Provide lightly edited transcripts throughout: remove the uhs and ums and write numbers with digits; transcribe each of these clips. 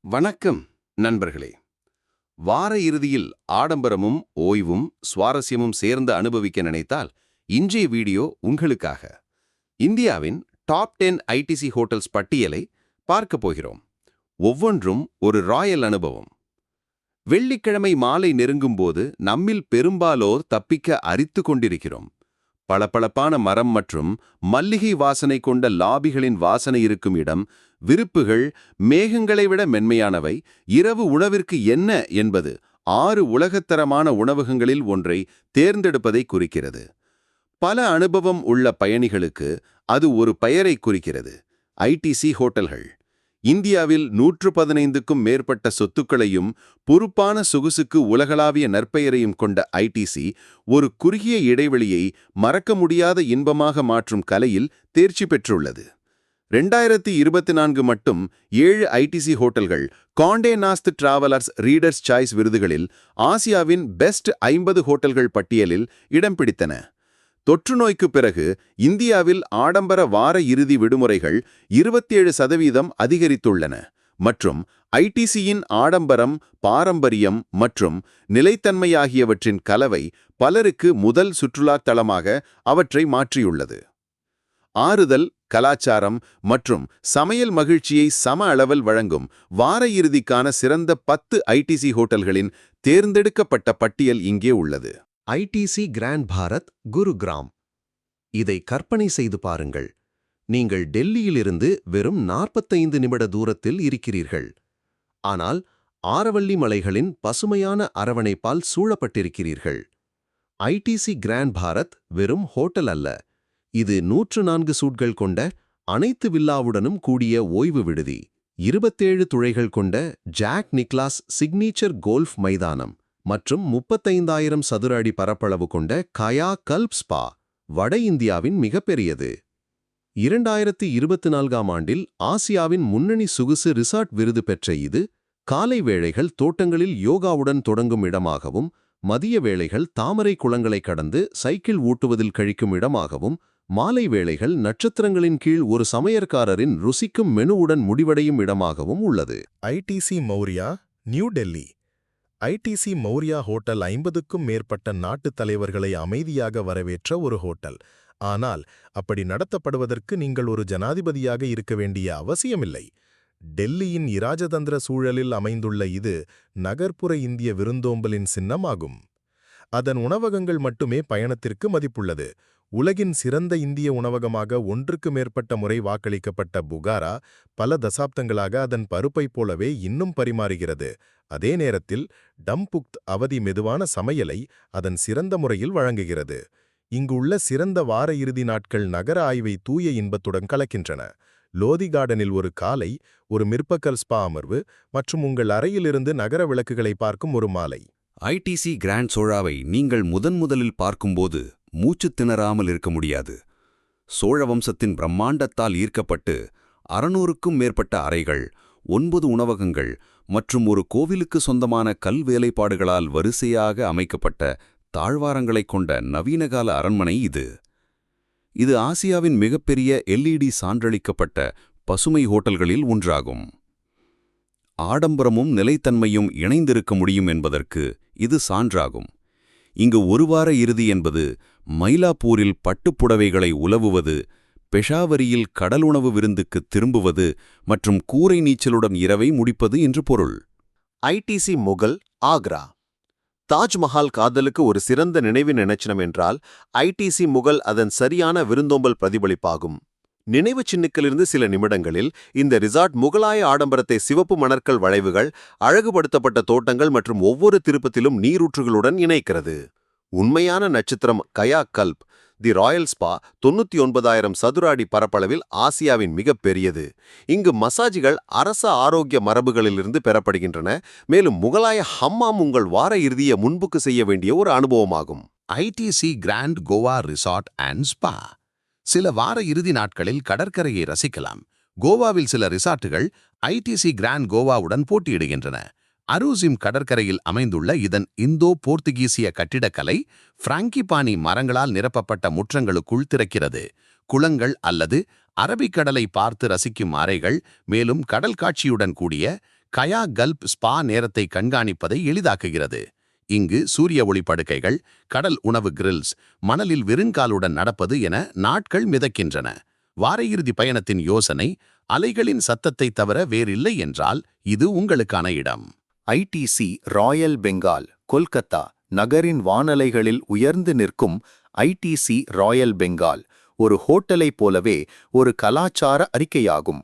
வணக்கம் நண்பர்களே. வார இறுதியில் ஆடம்பரமும் ஓய்வும் சுவாரஸ்யமும் சேர்ந்து அனுபவிக்க நினைத்தால் இன்றைய வீடியோ உங்களுக்காக. இந்தியாவின் டாப் 10 ஐடிசி ஹோட்டல்ஸ் பட்டியலை பார்க்கப் போகிறோம். ஒவ்வொன்றும் ஒரு ராயல் அனுபவம். வெள்ளிக்கிழமை மாலை நெருங்கும்போது நம்மில் பெரும்பாலோர் தப்பிக்க அரித்து கொண்டிருக்கிறோம். பளபளப்பான மரம் மற்றும் மல்லிகை வாசனை கொண்ட லாபிகளின் வாசனை இருக்கும் இடம், விருப்புகள் மேகங்களை விட மென்மையானவை, இரவு உணவிற்கு என்ன என்பது 6 உலகத்தரமான உணவகங்களில் ஒன்றை தேர்ந்தெடுப்பதை குறிக்கிறது. பல அனுபவம் உள்ள பயணிகளுக்கு அது ஒரு பெயரை குறிக்கிறது: ஐடிசி ஹோட்டல்கள். இந்தியாவில் 115க்கும் மேற்பட்ட சொத்துக்களையும் பொறுப்பான சொகுசுக்கு உலகளாவிய நற்பெயரையும் கொண்ட ஐடிசி ஒரு குறுகிய இடைவெளியை மறக்க முடியாத இன்பமாக மாற்றும் கலையில் தேர்ச்சி பெற்றுள்ளது. 2024 மட்டும் 7 ஐடிசி ஹோட்டல்கள் காண்டே நாஸ்ட் டிராவலர்ஸ் ரீடர்ஸ் சாய்ஸ் விருதுகளில் ஆசியாவின் பெஸ்ட் 50 ஹோட்டல்கள் பட்டியலில் இடம் பிடித்தன. தொற்று நோய்க்கு பிறகு இந்தியாவில் ஆடம்பர வார இறுதி விடுமுறைகள் 27% அதிகரித்துள்ளன மற்றும் ஐடிசியின் ஆடம்பரம், பாரம்பரியம் மற்றும் நிலைத்தன்மை ஆகியவற்றின் கலவை பலருக்கு முதல் சுற்றுலாத் தளமாக அவற்றை மாற்றியுள்ளது. ஆறுதல், கலாச்சாரம் மற்றும் சமையல் மகிழ்ச்சியை சம அளவில் வழங்கும் வார இறுதிக்கான சிறந்த 10 ஐடிசி ஹோட்டல்களின் தேர்ந்தெடுக்கப்பட்ட பட்டியல் இங்கே உள்ளது. ITC Grand Bharat, Gurugram. இதை கற்பனை செய்து பாருங்கள். நீங்கள் டெல்லியிலிருந்து வெறும் 45 நிமிட தூரத்தில் இருக்கிறீர்கள். ஆனால் ஆரவல்லி மலைகளின் பசுமையான அரவணைப்பால் சூழப்பட்டிருக்கிறீர்கள். ஐடிசி கிராண்ட் பாரத் வெறும் ஹோட்டல் அல்ல, இது 104 சூட்கள் கொண்ட அனைத்து வில்லாவுடனும் கூடிய ஓய்வு விடுதி, 27 துளைகள் கொண்ட ஜாக் நிக்லாஸ் சிக்னேச்சர் கோல்ஃப் மைதானம் மற்றும் 35,000 சதுர அடி பரப்பளவு கொண்ட கயா கல்ப் ஸ்பா, வட இந்தியாவின் மிகப்பெரியது. 2024ஆம் ஆண்டில் ஆசியாவின் முன்னணி சொகுசு ரிசார்ட் விருது பெற்ற இது, காலை வேளைகள் தோட்டங்களில் யோகாவுடன் தொடங்கும் இடமாகவும், மதிய வேளைகள் தாமரை குளங்களை கடந்து சைக்கிள் ஓட்டுவதில் கழிக்கும் இடமாகவும், மாலை வேளைகள் நட்சத்திரங்களின் கீழ் ஒரு சமையற்காரரின் ருசிக்கும் மெனுவுடன் முடிவடையும் இடமாகவும் உள்ளது. ITC Maurya, New Delhi. ITC Maurya hotel 50க்கும் மேற்பட்ட நாட்டுத் தலைவர்களை அமைதியாக வரவேற்ற ஒரு ஹோட்டல். ஆனால் அப்படி நடத்தப்படுவதற்கு நீங்கள் ஒரு ஜனாதிபதியாக இருக்க வேண்டிய அவசியமில்லை. டெல்லியின் இராஜதந்திர சூழலில் அமைந்துள்ள இது நகர்ப்புற இந்திய விருந்தோம்பலின் சின்னமாகும். அதன் உணவகங்கள் மட்டுமே பயணத்திற்கு மதிப்புள்ளது. உலகின் சிறந்த இந்திய உணவகமாக 1க்கு மேற்பட்ட முறை வாக்களிக்கப்பட்ட புகாரா பல தசாப்தங்களாக அதன் பருப்பைப் போலவே இன்னும் பரிமாறுகிறது. அதே நேரத்தில் டம்புக்த் அவதி மெதுவான சமையலை அதன் சிறந்த முறையில் வழங்குகிறது. இங்கு உள்ள சிறந்த வார இறுதி நாட்கள் நகர ஆய்வை தூய இன்பத்துடன் கலக்கின்றன. லோதி கார்டனில் ஒரு காலை, ஒரு மிற்பகல் ஸ்பா அமர்வு மற்றும் உங்கள் அறையிலிருந்து நகர விளக்குகளை பார்க்கும் ஒரு மாலை. ஐடிசி கிராண்ட் சோழாவை நீங்கள் முதலில் பார்க்கும்போது மூச்சு திணறாமல் இருக்க முடியாது. சோழ வம்சத்தின் பிரம்மாண்டத்தால் ஈர்க்கப்பட்டு 600க்கும் மேற்பட்ட அறைகள், 9 உணவகங்கள் மற்றும் ஒரு கோவிலுக்கு சொந்தமான கல் வேலைப்பாடுகளால் வரிசையாக அமைக்கப்பட்ட தாழ்வாரங்களைக் கொண்ட நவீனகால அரண்மனை இது. இது ஆசியாவின் மிகப்பெரிய LED சான்றளிக்கப்பட்ட பசுமை ஹோட்டல்களில் ஒன்றாகும். ஆடம்பரமும் நிலைத்தன்மையும் இணைந்திருக்க முடியும் என்பதற்கு இது சான்றாகும். இங்கு ஒரு வார இறுதி என்பது மயிலாப்பூரில் பட்டுப்புடவைகளை உலவுவது, பெஷாவரியில் கடல் உணவு விருந்துக்கு திரும்புவது மற்றும் கூரை நீச்சலுடன் இரவை முடிப்பது என்று பொருள். ஐடிசி முகல், ஆக்ரா. தாஜ்மஹால் காதலுக்கு ஒரு சிறந்த நினைவு நினைச்சினம் என்றால் ஐடிசி முகல் அதன் சரியான விருந்தோம்பல் பிரதிபலிப்பாகும். நினைவு சின்னுக்களிலிருந்து சில நிமிடங்களில் இந்த ரிசார்ட் முகலாய ஆடம்பரத்தை சிவப்பு மணற்கல் வளைவுகள், அழகுபடுத்தப்பட்ட தோட்டங்கள் மற்றும் ஒவ்வொரு திருப்பத்திலும் நீரூற்றுகளுடன் இணைக்கிறது. உண்மையான நட்சத்திரம் கயா கல்ப், தி ராயல் ஸ்பா 99,000 சதுர அடி பரப்பளவில் ஆசியாவின் மிகப்பெரியது. இங்கு மசாஜ்கள் அரச ஆரோக்கிய மரபுகளிலிருந்து பெறப்படுகின்றன, மேலும் முகலாய ஹம்மாம் உங்கள் வார இறுதியை முன்புக்கு செய்ய வேண்டிய ஒரு அனுபவமாகும். ITC Grand Goa resort and spa. சில வார இறுதி நாட்களில் கடற்கரையை ரசிக்கலாம். கோவாவில் சில ரிசார்ட்டுகள் ஐடிசி கிராண்ட் கோவாவுடன் போட்டியிடுகின்றன. அரூசிம் கடற்கரையில் அமைந்துள்ள இதன் இந்தோ போர்த்துகீசிய கட்டிடக்கலை பிராங்கிபானி மரங்களால் நிரப்பப்பட்ட முற்றங்களுக்குள் திறக்கிறது. குளங்கள் அல்லது அரபிக்கடலை பார்த்து ரசிக்கும் அறைகள், மேலும் கடல் காட்சியுடன் கூடிய கயா கல்ப் ஸ்பா நேரத்தை கண்காணிப்பதை எளிதாக்குகிறது. இங்கு சூரிய ஒளி படுக்கைகள், கடல் உணவு கிரில்ஸ், மணலில் வெறுங்காலுடன் நடப்பது என நாட்கள் மிதக்கின்றன. வார இறுதி பயணத்தின் யோசனை அலைகளின் சத்தத்தை தவிர வேறில்லை என்றால் இது உங்களுக்கான இடம். ஐடிசி ராயல் பெங்கால், கொல்கத்தா நகரின் வானலைகளில் உயர்ந்து நிற்கும் ஐடிசி ராயல் பெங்கால் ஒரு ஹோட்டலைப் போலவே ஒரு கலாச்சார அறிக்கையாகும்.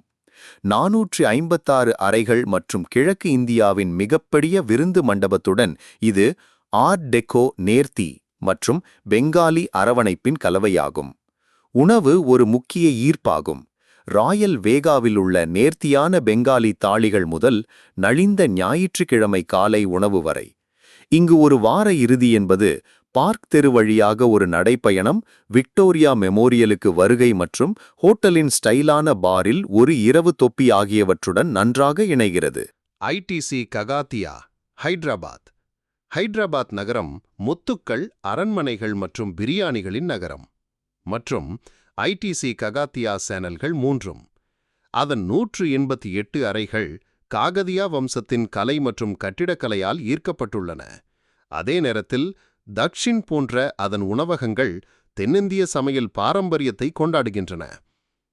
456 அறைகள் மற்றும் கிழக்கு இந்தியாவின் மிகப்பெரிய விருந்து மண்டபத்துடன் இது ஆர்ட் டெக்கோ நேர்த்தி மற்றும் பெங்காலி அரவணைப்பின் கலவையாகும். உணவு ஒரு முக்கிய ஈர்ப்பாகும். ராயல் வேகாவிலுள்ள நேர்த்தியான பெங்காலி தாளிகள் முதல் நலிந்த ஞாயிற்றுக்கிழமை காலை உணவு வரை. இங்கு ஒரு வார இறுதி என்பது பார்க் தெரு வழியாக ஒரு நடைப்பயணம், விக்டோரியா மெமோரியலுக்கு வருகை மற்றும் ஹோட்டலின் ஸ்டைலான பாரில் ஒரு இரவு தொப்பி ஆகியவற்றுடன் நன்றாக இணைகிறது. ஐடிசி ககாத்தியா, ஹைதராபாத். ஹைதராபாத் நகரம் முத்துக்கள், அரண்மனைகள் மற்றும் பிரியாணிகளின் நகரம். மற்றும் ஐடிசி ககாத்தியா சேனல்கள் 3. அதன் 188 அறைகள் காகதியா வம்சத்தின் கலை மற்றும் கட்டிடக்கலையால் ஈர்க்கப்பட்டுள்ளன. அதே நேரத்தில் தக்ஷின் போன்ற அதன் உணவகங்கள் தென்னிந்திய சமையல் பாரம்பரியத்தை கொண்டாடுகின்றன.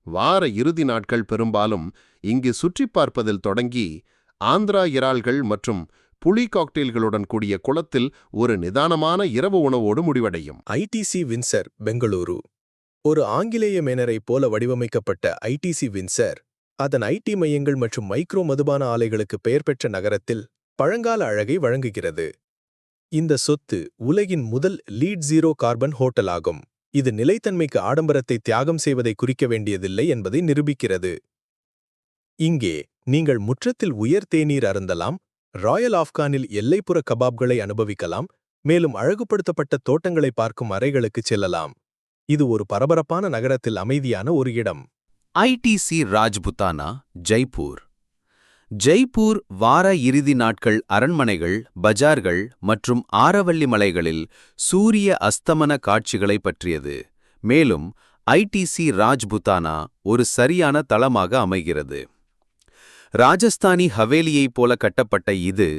வார இறுதி நாட்கள் பெரும்பாலும் இங்கு சுற்றி பார்ப்பதில் தொடங்கி ஆந்திரா இறால்கள் மற்றும் புளி காக்டெயில்களுடன் கூடிய குளத்தில் ஒரு நிதானமான இரவு உணவோடு முடிவடையும். ITC Windsor, Bengaluru. ஒரு ஆங்கிலேய மேனரைப் போல வடிவமைக்கப்பட்ட ஐடிசி வின்சர் அதன் ஐடி மையங்கள் மற்றும் மைக்ரோ மதுபான ஆலைகளுக்கு பெயர் பெற்ற நகரத்தில் பழங்கால அழகை வழங்குகிறது. இந்த சொத்து உலகின் முதல் லீட் ஜீரோ கார்பன் ஹோட்டல் ஆகும். இது நிலைத்தன்மைக்கு ஆடம்பரத்தை தியாகம் செய்வதை குறிக்க வேண்டியதில்லை என்பதை நிரூபிக்கிறது. இங்கே நீங்கள் முற்றத்தில் உயர் தேநீர் அருந்தலாம், ராயல் ஆப்கானில் எல்லைப்புற கபாப்களை அனுபவிக்கலாம், மேலும் அழகுபடுத்தப்பட்ட தோட்டங்களை பார்க்கும் அறைகளுக்குச் செல்லலாம். இது ஒரு பரபரப்பான நகரத்தில் அமைதியான ஒரு இடம். ஐடிசி ராஜ்புத்தானா, ஜெய்ப்பூர். ஜெய்ப்பூர் வார இறுதி நாட்கள் அரண்மனைகள், பஜார்கள் மற்றும் ஆரவல்லி மலைகளில் சூரிய அஸ்தமன காட்சிகளை பற்றியது. மேலும் ஐடிசி ராஜ்புத்தானா ஒரு சரியான தளமாக அமைகிறது. ராஜஸ்தானி ஹவேலியைப் போல கட்டப்பட்ட இது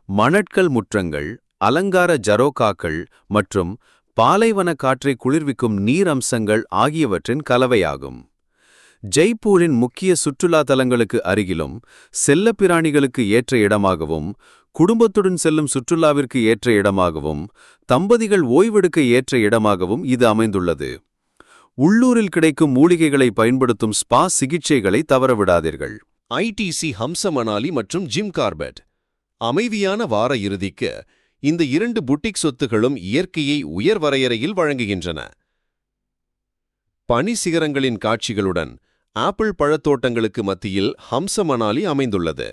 மணற்கல் முற்றங்கள், அலங்கார ஜரோகாக்கள் மற்றும் பாலைவன காற்றை குளிர்விக்கும் நீர் அம்சங்கள் ஆகியவற்றின் கலவையாகும். ஜெய்ப்பூரின் முக்கிய சுற்றுலா தலங்களுக்கு அருகிலும் செல்லப்பிராணிகளுக்கு ஏற்ற இடமாகவும், குடும்பத்துடன் செல்லும் சுற்றுலாவிற்கு ஏற்ற இடமாகவும், தம்பதிகள் ஓய்வெடுக்க ஏற்ற இடமாகவும் இது அமைந்துள்ளது. உள்ளூரில் கிடைக்கும் மூலிகைகளை பயன்படுத்தும் ஸ்பா சிகிச்சைகளை தவறவிடாதீர்கள். ஐடிசி ஹம்ச மணாலி மற்றும் ஜிம் கார்பெட். அமைதியான வார இறுதிக்கு இந்த 2 புட்டிக் சொத்துகளும் இயற்கையை உயர் வரையறையில் வழங்குகின்றன. பனி சிகரங்களின் காட்சிகளுடன் ஆப்பிள் பழத்தோட்டங்களுக்கு மத்தியில் ஹம்ச மணாலி அமைந்துள்ளது.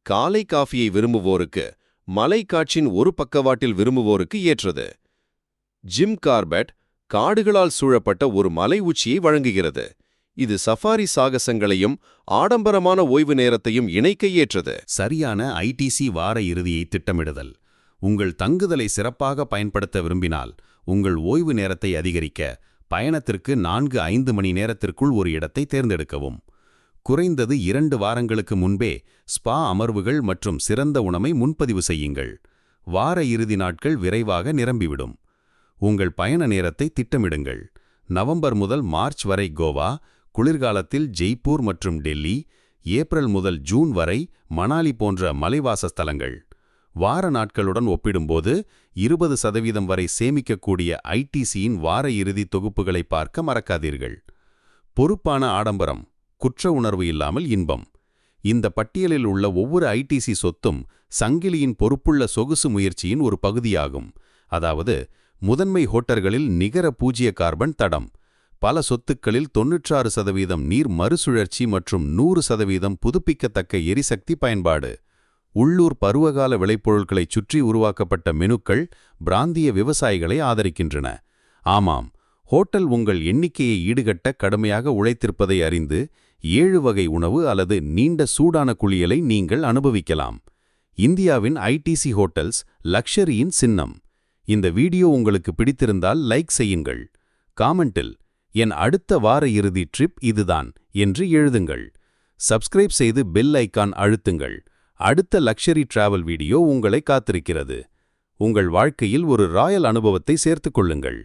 காலை காஃபியை விரும்புவோருக்கு, மலை காட்சியின் ஒரு பக்கவாட்டில் விரும்புவோருக்கு ஏற்றது. ஜிம் கார்பெட் காடுகளால் சூழப்பட்ட ஒரு மலை உச்சியை வழங்குகிறது. இது சஃபாரி சாகசங்களையும் ஆடம்பரமான ஓய்வு நேரத்தையும் இணைக்க ஏற்றது. சரியான ஐடிசி வார இறுதியை திட்டமிடுதல். உங்கள் தங்குதலை சிறப்பாக பயன்படுத்த விரும்பினால் உங்கள் ஓய்வு நேரத்தை அதிகரிக்க பயணத்திற்கு 4-5 மணி நேரத்திற்குள் ஒரு இடத்தை தேர்ந்தெடுக்கவும். குறைந்தது 2 வாரங்களுக்கு முன்பே ஸ்பா அமர்வுகள் மற்றும் சிறந்த உணவை முன்பதிவு செய்யுங்கள். வார இறுதி நாட்கள் விரைவாக நிரம்பிவிடும். உங்கள் பயண நேரத்தை திட்டமிடுங்கள். நவம்பர் முதல் மார்ச் வரை கோவா, குளிர்காலத்தில் ஜெய்ப்பூர் மற்றும் டெல்லி, ஏப்ரல் முதல் ஜூன் வரை மணாலி போன்ற மலைவாச ஸ்தலங்கள். வார நாட்களுடன் ஒப்பிடும்போது 20% வரை சேமிக்கக்கூடிய ஐடிசியின் வார இறுதி தொகுப்புகளை பார்க்க மறக்காதீர்கள். பொறுப்பான ஆடம்பரம், குற்ற உணர்வு இல்லாமல் இன்பம். இந்த பட்டியலில் உள்ள ஒவ்வொரு ஐடிசி சொத்தும் சங்கிலியின் பொறுப்புள்ள சொகுசு முயற்சியின் ஒரு பகுதியாகும். அதாவது முதன்மை ஹோட்டல்களில் நிகர பூஜ்ய கார்பன் தடம். பல சொத்துக்களில் 96% நீர் மறுசுழற்சி மற்றும் 100% புதுப்பிக்கத்தக்க எரிசக்தி பயன்பாடு. உள்ளூர் பருவகால விளைபொருட்களைச் சுற்றி உருவாக்கப்பட்ட மெனுக்கள் பிராந்திய விவசாயிகளை ஆதரிக்கின்றன. ஆமாம், ஹோட்டல் உங்கள் எண்ணிக்கையை ஈடுகட்ட கடுமையாக உழைத்திருப்பதை அறிந்து 7 வகை உணவு அல்லது நீண்ட சூடான குளியலை நீங்கள் அனுபவிக்கலாம். இந்தியாவின் ஐடிசி ஹோட்டல்ஸ் லக்ஷரியின் சின்னம். இந்த வீடியோ உங்களுக்கு பிடித்திருந்தால் லைக் செய்யுங்கள். காமெண்டில் என் அடுத்த வார இறுதி ட்ரிப் இதுதான் என்று எழுதுங்கள். சப்ஸ்கிரைப் செய்து பெல் ஐக்கான் அழுத்துங்கள். அடுத்த லக்ஸரி டிராவல் வீடியோ உங்களை காத்திருக்கிறது. உங்கள் வாழ்க்கையில் ஒரு ராயல் அனுபவத்தை சேர்த்துக் கொள்ளுங்கள்.